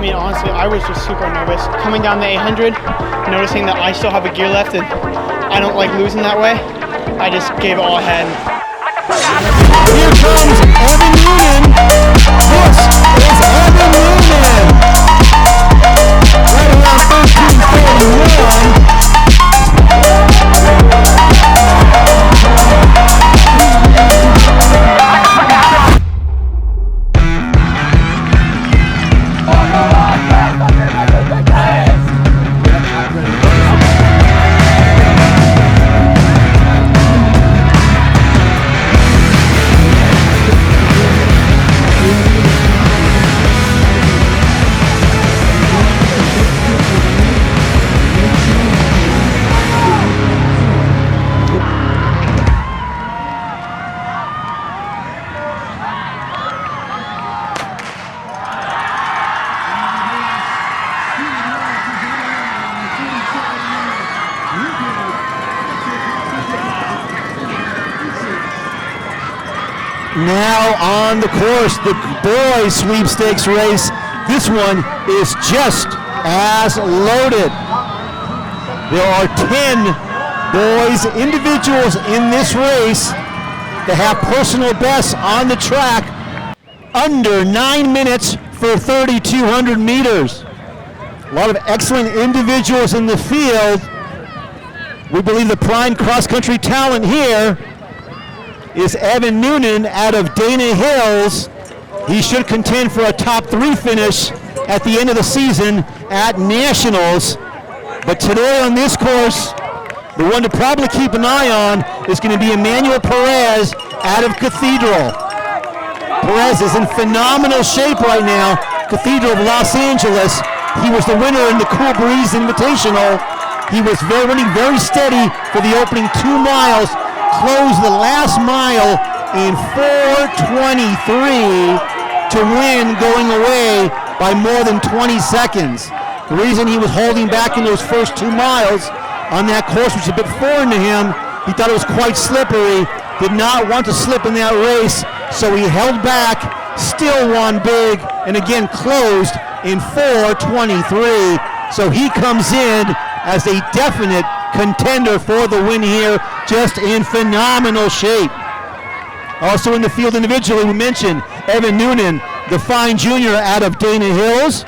mean, honestly, I was just super nervous. Coming down the 800, noticing that I still have a gear left and I don't like losing that way, I just gave it all ahead. Here comes Evan Noonan. This is Evan Noonan. Right around 13:41. Now on the course, the boys sweepstakes race. This one is just as loaded. There are 10 boys individuals in this race that have personal bests on the track under 9 minutes for 3,200 meters. A lot of excellent individuals in the field. We believe the prime cross-country talent here is Evan Noonan out of Dana Hills. He should contend for a top 3 finish at the end of the season at Nationals. But today on this course, the one to probably keep an eye on is going to be Emmanuel Perez out of Cathedral. Perez is in phenomenal shape right now. Cathedral of Los Angeles. He was the winner in the Cool Breeze Invitational. He was running very steady for the opening 2 miles. Closed the last mile in 4:23 to win, going away by more than 20 seconds. The reason he was holding back in those first 2 miles on that course, which was a bit foreign to him, he thought it was quite slippery, did not want to slip in that race, so he held back, still won big, and again closed in 4:23. So he comes in as a definite contender for the win here, just in phenomenal shape. Also in the field individually, we mentioned Evan Noonan, the fine junior out of Dana Hills.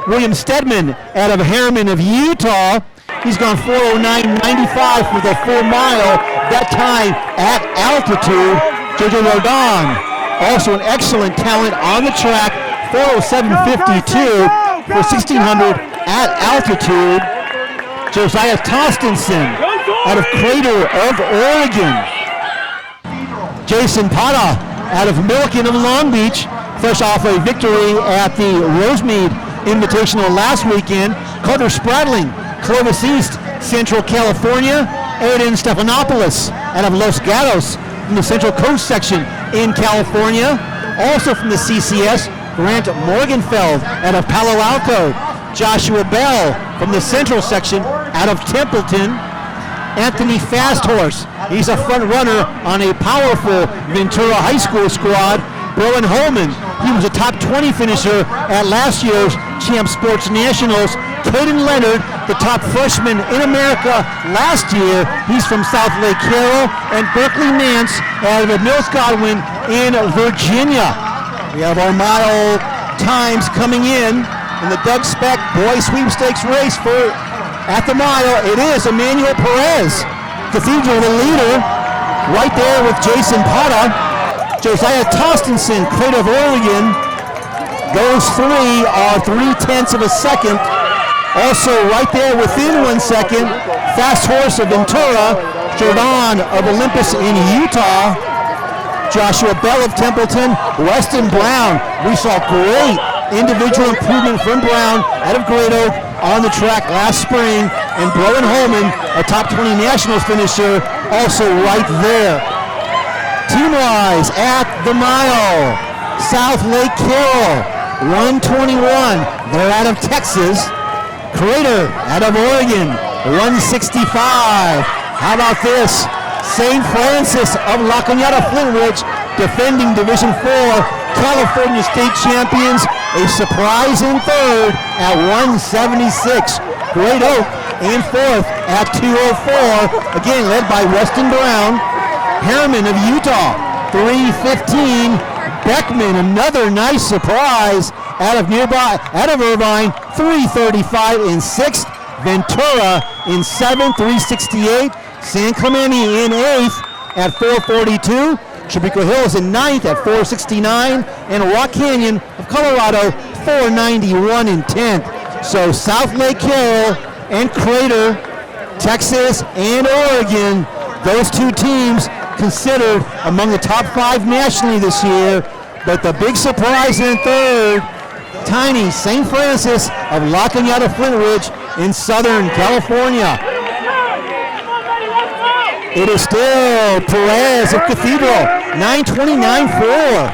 William Stedman out of Herriman of Utah. He's gone 4:09.95 for the full mile, that time at altitude. Jojo Rodon, also an excellent talent on the track, 4:07.52 for 1,600 at altitude. Josiah Tostenson out of Crater of Oregon. Jason Pata out of Milliken of Long Beach, fresh off a victory at the Rosemead Invitational last weekend. Carter Spradling, Clovis East, Central California. Aiden Stephanopoulos out of Los Gatos from the Central Coast section in California. Also from the CCS, Grant Morgenfeld out of Palo Alto. Joshua Bell from the Central section out of Templeton. Anthony Fasthorse, he's a front runner on a powerful Ventura High School squad. Broen Holman, he was a top 20 finisher at last year's Champ Sports Nationals. Caden Leonard, the top freshman in America last year, he's from Southlake, Carroll. And Berkeley Nance out of Mills Godwin in Virginia. We have our mile times coming in the Doug Speck boys sweepstakes race for at the mile. It is Emmanuel Perez, Cathedral, the leader, right there with Jason Pata. Josiah Tostenson, Crater of Oregon. Those 3 are 0.3 of a second. Also right there within 1 second, Fast Horse of Ventura, Jordan of Olympus in Utah, Joshua Bell of Templeton, Weston Brown. We saw great individual improvement from Brown out of Great Oak on the track last spring, and Broen Holman, a top 20 Nationals finisher, also right there. Team-wise at the mile, Southlake Carroll, 121. They're out of Texas. Crater out of Oregon, 165. How about this? St. Francis of La Cañada Flint Ridge, defending Division 4 California state champions, a surprise in third at 176. Great Oak in fourth at 204. Again, led by Weston Brown. Herriman of Utah, 315. Beckman, another nice surprise out of Irvine, 335 in sixth. Ventura in seventh, 368. San Clemente in eighth at 442. Chabico Hills in ninth at 469. And Rock Canyon of Colorado, 491 in 10th. So Southlake, Carroll, and Crater, Texas, and Oregon, those two teams considered among the top 5 nationally this year. But the big surprise in third, tiny St. Francis of La Cañada Flint Ridge in Southern California. It is still Perez of Cathedral, 9:29.4.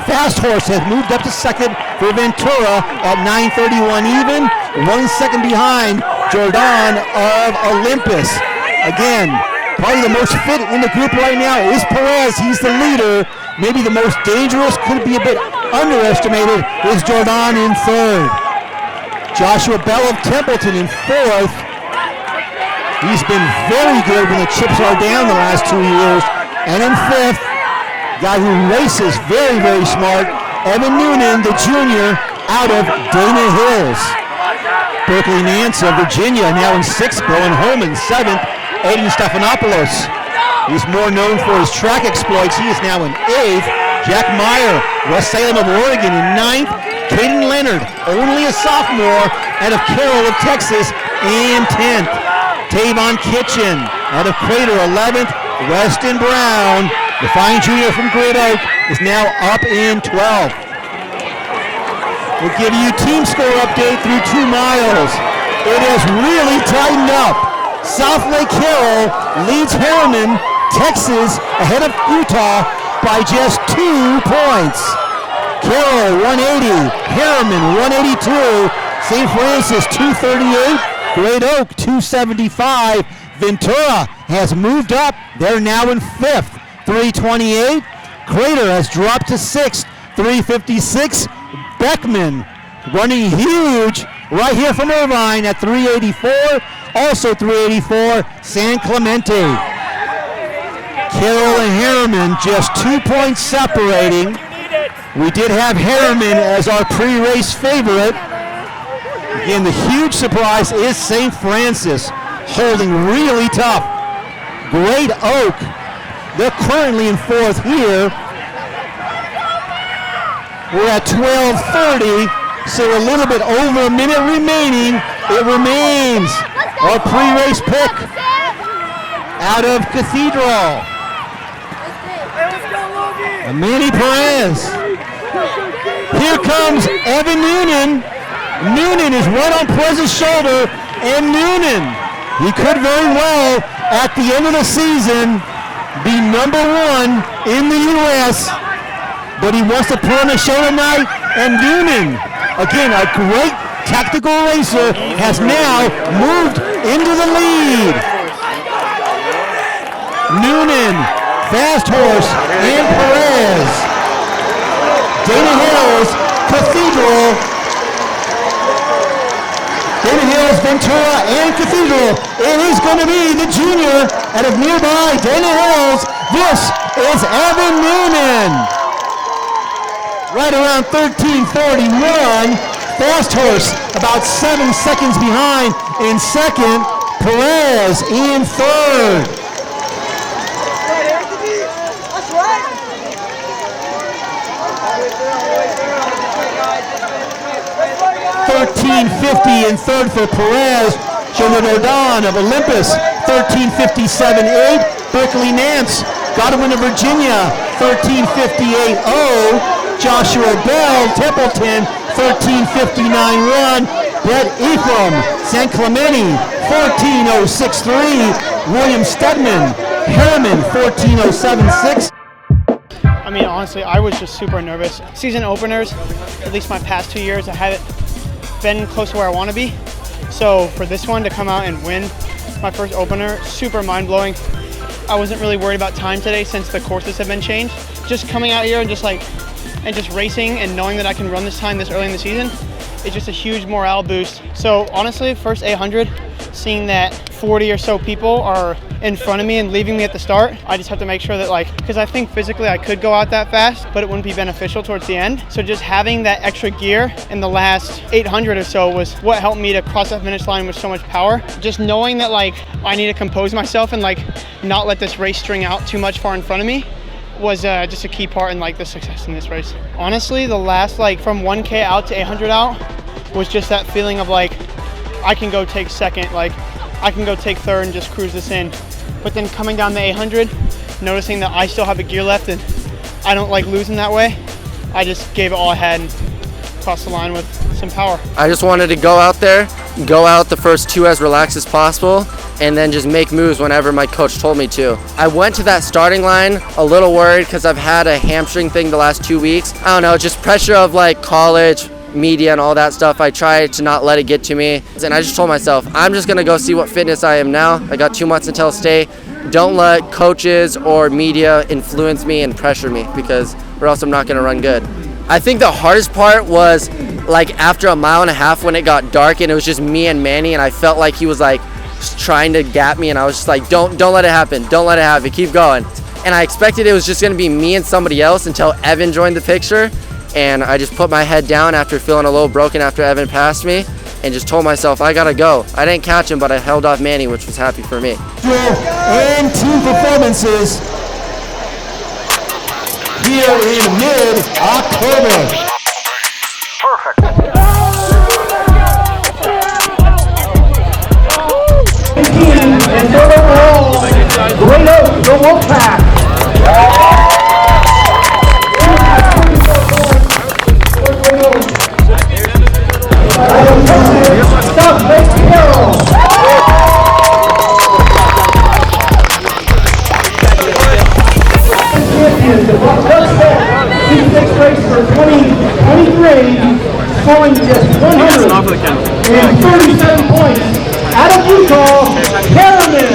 Fast Horse has moved up to second for Ventura at 9:31 even, 1 second behind Jordan of Olympus. Again, probably the most fit in the group right now is Perez. He's the leader. Maybe the most dangerous, could be a bit underestimated, is Jordan in third. Joshua Bell of Templeton in fourth. He's been very good when the chips are down the last 2 years. And in fifth, guy who races very, very smart, Evan Noonan, the junior, out of Dana Hills. Berkeley Nance of Virginia now in sixth, going home in seventh. Aiden Stephanopoulos. He's more known for his track exploits. He is now in eighth. Jack Meyer, West Salem of Oregon in ninth. Caden Leonard, only a sophomore, out of Carroll of Texas, in 10th. Tavon Kitchen, out of Crater, 11th. Weston Brown, the fine junior from Great Oak, is now up in 12th. We'll give you team score update through 2 miles. It has really tightened up. Southlake Carroll leads Herriman, Texas, ahead of Utah by just 2 points. Carroll 180, Herriman 182, St. Francis 238, Great Oak 275. Ventura has moved up. They're now in 5th, 328. Crater has dropped to 6th, 356. Beckman running huge right here from Irvine at 384. Also 384, San Clemente. Carroll and Herriman just 2 points separating. We did have Herriman as our pre-race favorite. Again, the huge surprise is St. Francis, holding really tough. Great Oak, they're currently in 4th here. We're at 12:30, so a little bit over a minute remaining. It remains our pre-race pick out of Cathedral. Manny Perez. Here comes Evan Noonan. Noonan is right on Perez's shoulder, and Noonan, he could very well, at the end of the season, be #1 in the U.S., but he wants to put on a show tonight, and Noonan, again, a great tactical racer, has now moved into the lead. Noonan, Fast Horse, and Perez. Dana Hills, Cathedral. Dana Hills, Ventura, and Cathedral. It is going to be the junior out of nearby Dana Hills. This is Evan Noonan. Right around 13:41. Fast Horse about 7 seconds behind in second. Perez in third. 13:50 in third for Perez. Jordan of Olympus, 13:57.8. Berkeley Nance, Godwin of Virginia, 13:58.0. Joshua Bell, Templeton, 13:59.1. Brett Ephraim, San Clemente, 14:06.3. William Stedman, Herriman, 14:07.6. I mean, honestly, I was just super nervous. Season openers, at least my past 2 years, I haven't been close to where I want to be. So for this one to come out and win my first opener, super mind-blowing. I wasn't really worried about time today since the courses have been changed. Just coming out here and just like and just racing and knowing that I can run this time this early in the season is just a huge morale boost. So honestly, first 800, seeing that 40 or so people are in front of me and leaving me at the start, I just have to make sure that, like, because I think physically I could go out that fast, but it wouldn't be beneficial towards the end. So just having that extra gear in the last 800 or so was what helped me to cross that finish line with so much power. Just knowing that, like, I need to compose myself and, like, not let this race string out too much far in front of me was just a key part in, like, the success in this race. Honestly, the last, like, from 1K out to 800 out was just that feeling of, like, I can go take second, like, I can go take third and just cruise this in. But then coming down the 800, noticing that I still have a gear left and I don't like losing that way, I just gave it all I had and crossed the line with some power. I just wanted to go out there, go out the first 2 as relaxed as possible, and then just make moves whenever my coach told me to. I went to that starting line a little worried because I've had a hamstring thing the last 2 weeks. I don't know, just pressure of like college, media and all that stuff. I tried to not let it get to me, and I just told myself I'm just gonna go see what fitness I am now. I got 2 months until state. Don't let coaches or media influence me and pressure me, because or else I'm not gonna run good. I think the hardest part was like after a mile and a half when it got dark and it was just me and Manny, and I felt like he was like trying to gap me, and I was just like, don't let it happen, don't let it happen, keep going. And I expected it was just gonna be me and somebody else until Evan joined the picture. And I just put my head down after feeling a little broken after Evan passed me and just told myself, I gotta go. I didn't catch him, but I held off Manny, which was happy for me. And team performances here in mid-October. Perfect. And overall, great out the Wolfpack. Southlake, Carroll. Champions of the Sweepstakes race for 2023, scoring just 137 points. Out of Utah, Herriman.